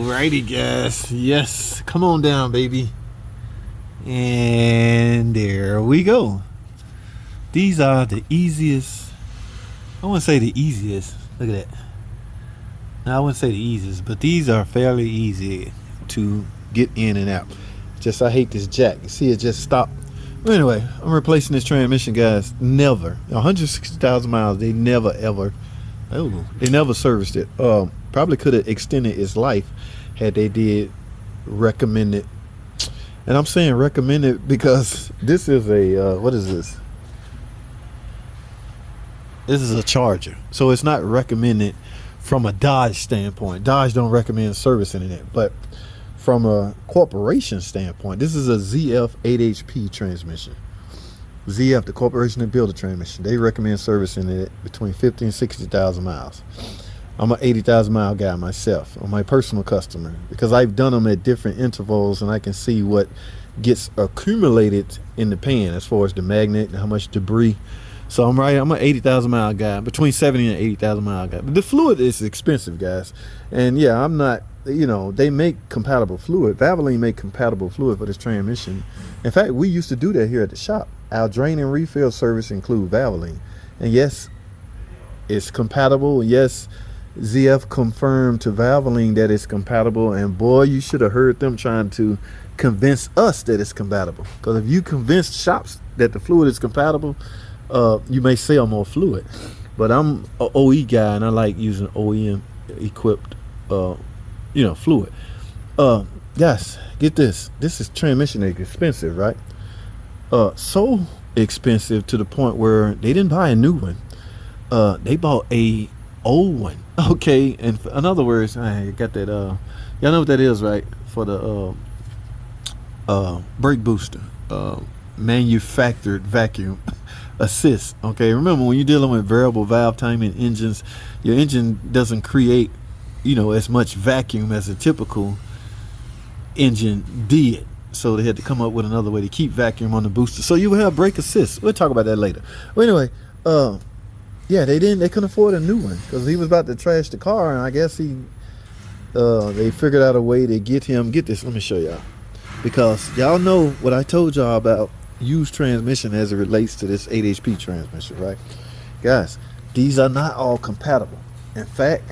Alrighty, guys. Yes, come on down, baby. And there we go. These are the easiest. I wouldn't say the easiest. Look at that. Now, I wouldn't say the easiest, but these are fairly easy to get in and out. Just, I hate this jack. You see it just stopped. Well, anyway, I'm replacing this transmission, guys. Never. 160,000 miles. They never, ever. Oh, they never serviced it. Probably could have extended its life had they did recommend it. And I'm saying recommend it because this is a, what is this? This is a Charger. So it's not recommended from a Dodge standpoint. Dodge don't recommend servicing it. But from a corporation standpoint, this is a ZF 8HP transmission. ZF, the corporation that built the transmission, they recommend servicing it between 50 and 60,000 miles. I'm an 80,000 mile guy myself. I'm my personal customer because I've done them at different intervals and I can see what gets accumulated in the pan as far as the magnet and how much debris. So I'm an 80,000 mile guy, between 70 and 80,000 mile guy. But the fluid is expensive, guys. And yeah, I'm not, they make compatible fluid. Valvoline make compatible fluid for this transmission. In fact, we used to do that here at the shop. Our drain and refill service include Valvoline. And yes, it's compatible. Yes, ZF confirmed to Valvoline that it's compatible. And boy, you should have heard them trying to convince us that it's compatible. Because if you convince shops that the fluid is compatible, you may sell more fluid. But I'm an OE guy and I like using OEM equipped fluid. Guys, get this. This is transmission is expensive, right? So expensive to the point where they didn't buy a new one. They bought a old one. Okay, and in other words, I got that. Y'all know what that is, right? For the brake booster, manufactured vacuum assist. Okay, remember when you're dealing with variable valve timing engines, your engine doesn't create, as much vacuum as a typical engine did. So they had to come up with another way to keep vacuum on the booster. So you will have brake assist. We'll talk about that later. Well, anyway, yeah, they couldn't afford a new one because he was about to trash the car, and I guess they figured out a way to get this. Let me show y'all, because y'all know what I told y'all about used transmission as it relates to this 8 HP transmission, right? Guys, these are not all compatible. In fact,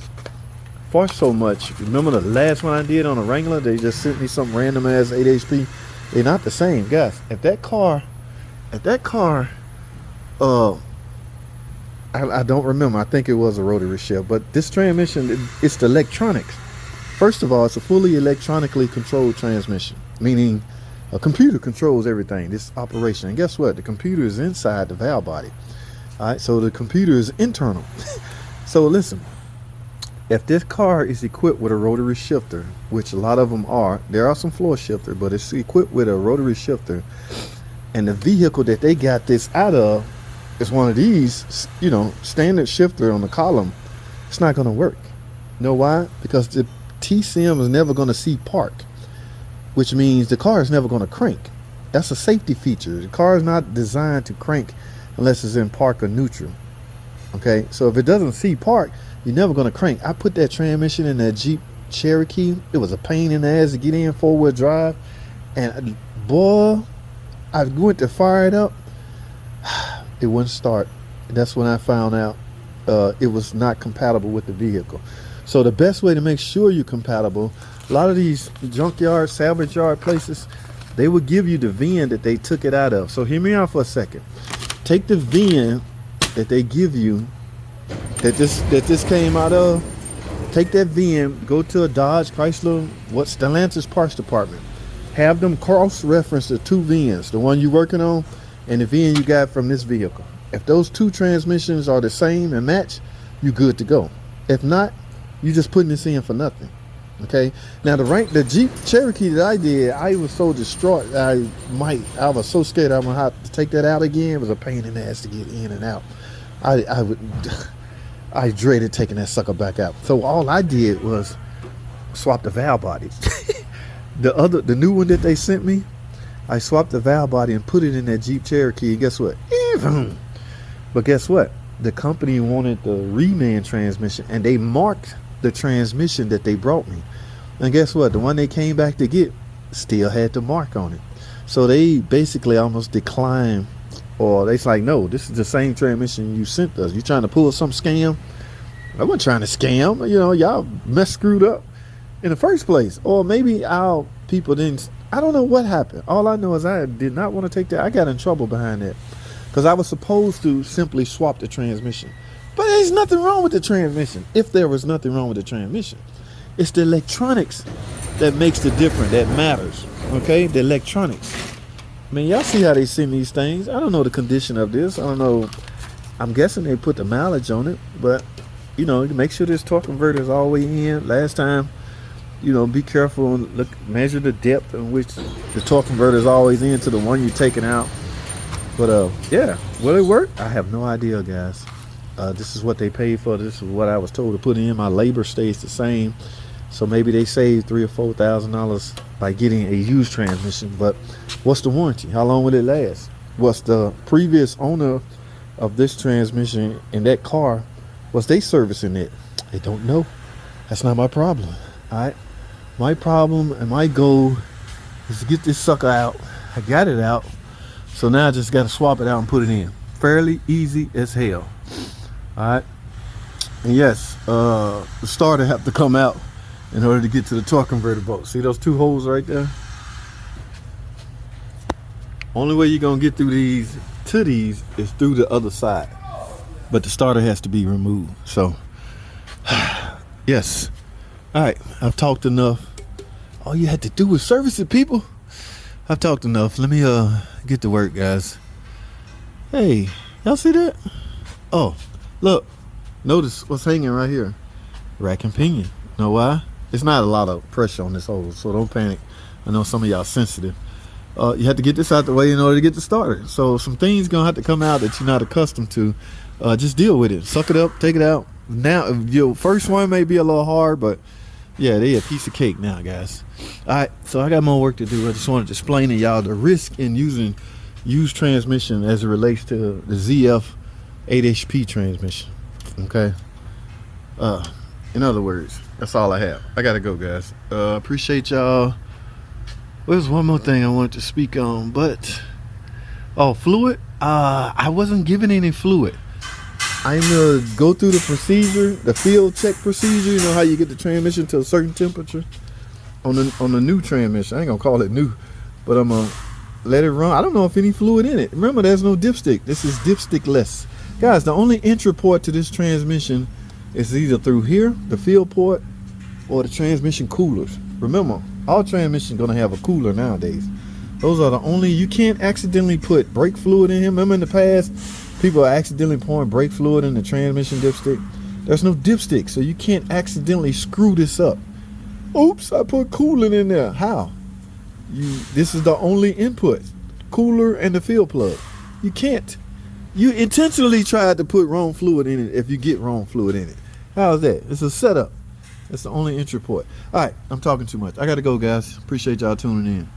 for so much, remember the last one I did on a Wrangler, they just sent me some random ass 8 HP. They're not the same, guys. If that car I don't remember, I think it was a rotary shift, but this transmission, it's the electronics. First of all, it's a fully electronically controlled transmission, meaning a computer controls everything, this operation. And guess what? The computer is inside the valve body. All right, so the computer is internal. So listen, if this car is equipped with a rotary shifter, which a lot of them are, there are some floor shifter, but it's equipped with a rotary shifter, and the vehicle that they got this out of is one of these, standard shifter on the column, it's not going to work. You know why? Because the TCM is never going to see park, which means the car is never going to crank. That's a safety feature. The car is not designed to crank unless it's in park or neutral. Okay, so if it doesn't see park, you're never going to crank. I put that transmission in that Jeep Cherokee. It was a pain in the ass to get in, 4-wheel drive. And boy, I went to fire it up. It wouldn't start. That's when I found out it was not compatible with the vehicle. So the best way to make sure you're compatible, a lot of these junkyard, salvage yard places, they will give you the VIN that they took it out of. So hear me out for a second. Take the VIN that they give you, that this came out of. Take that VIN, go to a Dodge, Chrysler, Stellantis parts department. Have them cross-reference the two VINs, the one you're working on and the VIN you got from this vehicle. If those two transmissions are the same and match, you're good to go. If not, you're just putting this in for nothing. Okay. Now the Jeep Cherokee that I did, I was so distraught. I was so scared I would have to take that out again. It was a pain in the ass to get in and out. I dreaded taking that sucker back out. So all I did was swap the valve body. The new one that they sent me, I swapped the valve body and put it in that Jeep Cherokee. And guess what? But guess what? The company wanted the reman transmission, and they marked the transmission that they brought me And guess what? The one they came back to get still had the mark on it. So they basically almost declined, or they's like, no, this is the same transmission you sent us. You trying to pull some scam? I wasn't trying to scam. You know, y'all screwed up in the first place. Or maybe our people didn't. I don't know what happened. All I know is I did not want to take that. I got in trouble behind that because I was supposed to simply swap the transmission. But there's nothing wrong with the transmission. If there was nothing wrong with the transmission, it's the electronics that makes the difference, that matters. Okay, the electronics. I mean, y'all see how they send these things. I don't know the condition of this. I don't know. I'm guessing they put the mileage on it, but you know, make sure this torque converter is all the way in. Last time, you know, be careful and look, measure the depth in which the torque converter is always in to the one you're taking out. But yeah, will it work? I have no idea, guys. This is what they paid for. This is what I was told to put in. My labor stays the same, so maybe they saved $3,000 or $4,000 by getting a used transmission. But what's the warranty? How long will it last? What's the previous owner of this transmission in that car? Was they servicing it? I don't know. That's not my problem. All right. My problem and my goal is to get this sucker out. I got it out, so now I just got to swap it out and put it in. Fairly easy as hell. All right. And yes, the starter have to come out in order to get to the torque converter bolt. See those two holes right there? Only way you're gonna get through these is through the other side, but the starter has to be removed. So yes. All right, I've talked enough. All you had to do was service it, people. I've talked enough. Let me get to work, guys. Hey, y'all see that? Oh, look, notice what's hanging right here. Rack and pinion. Know why? It's not a lot of pressure on this hose, so don't panic. I know some of y'all sensitive. You have to get this out the way in order to get the starter. So some things gonna have to come out that you're not accustomed to. Just deal with it. Suck it up, take it out. Now, your first one may be a little hard, but yeah, they a piece of cake now, guys. All right, so I got more work to do. I just wanted to explain to y'all the risk in using used transmission as it relates to the ZF 8HP transmission. Okay. In other words, that's all I have. I gotta go, guys. Appreciate y'all. There's one more thing I wanted to speak on, but fluid. I wasn't given any fluid. I'm gonna go through the procedure, the field check procedure. You know how you get the transmission to a certain temperature on the new transmission. I ain't gonna call it new, but I'm gonna let it run. I don't know if any fluid in it. Remember, there's no dipstick. This is dipstick-less. Guys, the only entry port to this transmission is either through here, the field port, or the transmission coolers. Remember, all transmissions gonna have a cooler nowadays. Those are the only, you can't accidentally put brake fluid in here. Remember in the past, people are accidentally pouring brake fluid in the transmission dipstick. There's no dipstick, so you can't accidentally screw this up. Oops, I put coolant in there. How? This is the only input, cooler and the field plug. You can't. You intentionally tried to put wrong fluid in it if you get wrong fluid in it. How's that? It's a setup. That's the only entry port. All right, I'm talking too much. I got to go, guys. Appreciate y'all tuning in.